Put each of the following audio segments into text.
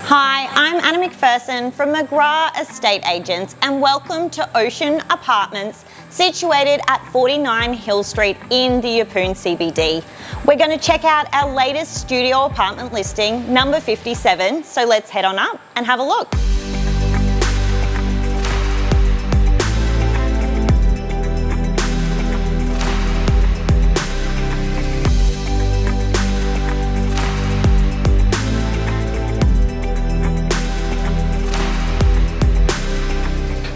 Hi, I'm Anna McPherson from McGrath Estate Agents and welcome to Ocean Apartments, situated at 49 Hill Street in the Yeppoon CBD. We're going to check out our latest studio apartment listing, number 57, so let's head on up and have a look.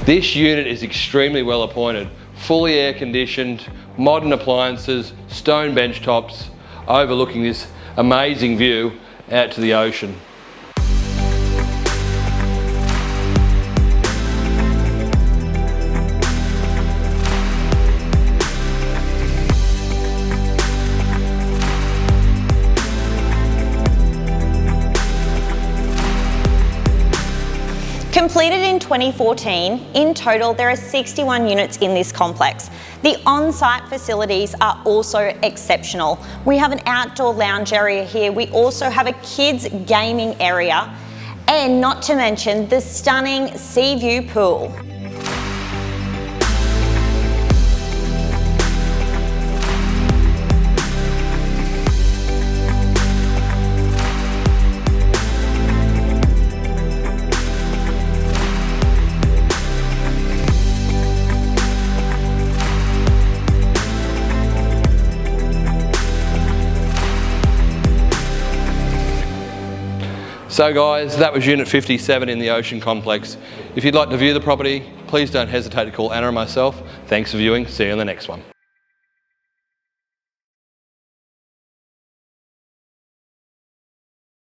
This unit is extremely well appointed, fully air conditioned, modern appliances, stone bench tops, overlooking this amazing view out to the ocean. Completed in 2014, in total there are 61 units in this complex. The on-site facilities are also exceptional. We have an outdoor lounge area here. We also have a kids gaming area, and not to mention the stunning sea view pool. So guys, that was Unit 57 in the Ocean Complex. If you'd like to view the property, please don't hesitate to call Anna or myself. Thanks for viewing, see you in the next one.